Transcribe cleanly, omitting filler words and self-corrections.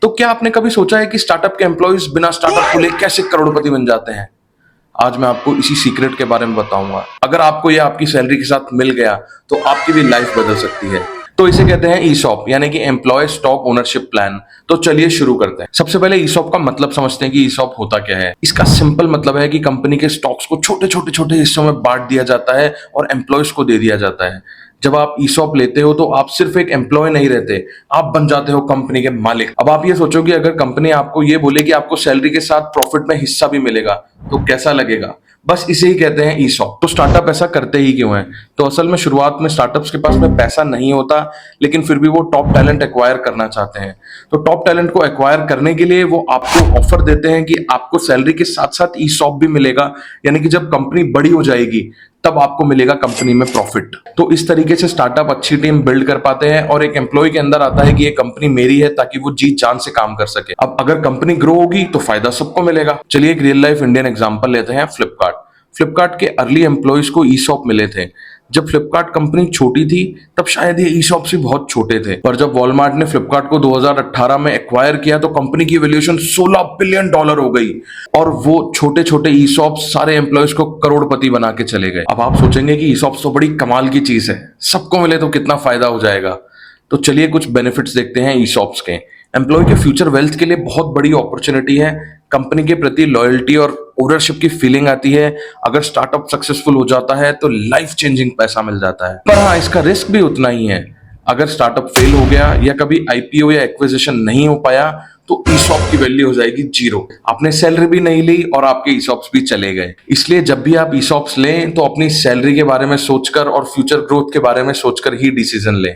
तो क्या आपने कभी सोचा है कि स्टार्टअप के एम्प्लॉयज बिना स्टार्टअप खुले कैसे करोड़पति बन जाते हैं? आज मैं आपको इसी सीक्रेट के बारे में बताऊंगा। अगर आपको यह आपकी सैलरी के साथ मिल गया तो आपकी भी लाइफ बदल सकती है। तो इसे कहते हैं ईसॉप, यानी कि एम्प्लॉय स्टॉक ओनरशिप प्लान। तो चलिए शुरू करते हैं। सबसे पहले ईसॉप का मतलब समझते हैं कि ईसॉप होता क्या है। इसका सिंपल मतलब है कि कंपनी के स्टॉक्स को छोटे छोटे छोटे हिस्सों में बांट दिया जाता है और एम्प्लॉयज को दे दिया जाता है। जब आप ईसॉप लेते हो तो आप सिर्फ एक एम्प्लॉय नहीं रहते, आप बन जाते हो कंपनी के मालिक। अब आप ये सोचो कि अगर कंपनी आपको ये बोले कि आपको सैलरी के साथ प्रॉफिट में हिस्सा भी मिलेगा तो कैसा लगेगा? बस इसे ही कहते हैं ईसॉप। तो स्टार्टअप ऐसा करते ही क्यों है? तो असल में शुरुआत में स्टार्टअप्स के पास में पैसा नहीं होता, लेकिन फिर भी वो टॉप टैलेंट एक्वायर करना चाहते हैं। तो टॉप टैलेंट को एक्वायर करने के लिए वो आपको ऑफर देते हैं कि आपको सैलरी के साथ साथ ईसॉप भी मिलेगा, यानी कि जब कंपनी बड़ी हो जाएगी तब आपको मिलेगा कंपनी में प्रॉफिट। तो इस तरीके से स्टार्टअप अच्छी टीम बिल्ड कर पाते हैं और एक एम्प्लॉय के अंदर आता है कि ये कंपनी मेरी है, ताकि वो जी जान से काम कर सके। अब अगर कंपनी ग्रो होगी तो फायदा सबको मिलेगा। चलिए एक रियल लाइफ इंडियन एग्जांपल लेते हैं, फ्लिपकार्ट। फ्लिपकार्ट के अर्ली एम्प्लॉयज को ईसॉप मिले थे। जब फ्लिपकार्ट कंपनी छोटी थी तब शायद ये ईसॉप से बहुत छोटे थे, पर जब वॉलमार्ट ने फ्लिपकार्ट को 2018 में एक्वायर किया तो कंपनी की वैल्यूएशन $16 बिलियन हो गई और वो छोटे छोटे ईसॉप सारे एम्प्लॉयज को करोड़पति बना के चले गए। अब आप सोचेंगे कि ईसॉप तो बड़ी कमाल की चीज है, सबको मिले तो कितना फायदा हो जाएगा। तो चलिए कुछ बेनिफिट्स देखते हैं ईसॉप्स के। एम्प्लॉय के फ्यूचर वेल्थ के लिए बहुत बड़ी अपॉर्चुनिटी है। कंपनी के प्रति लॉयल्टी और ओनरशिप की फीलिंग आती है। अगर स्टार्टअप सक्सेसफुल हो जाता है तो लाइफ चेंजिंग पैसा मिल जाता है। पर हाँ, इसका रिस्क भी उतना ही है। अगर स्टार्टअप फेल हो गया या कभी आईपीओ या एक्विजिशन नहीं हो पाया तो ईसॉप की वैल्यू हो जाएगी जीरो। आपने सैलरी भी नहीं ली और आपके ईसॉप्स भी चले गए। इसलिए जब भी आप ईसॉप्स लें तो अपनी सैलरी के बारे में सोचकर और फ्यूचर ग्रोथ के बारे में सोचकर ही डिसीजन लें।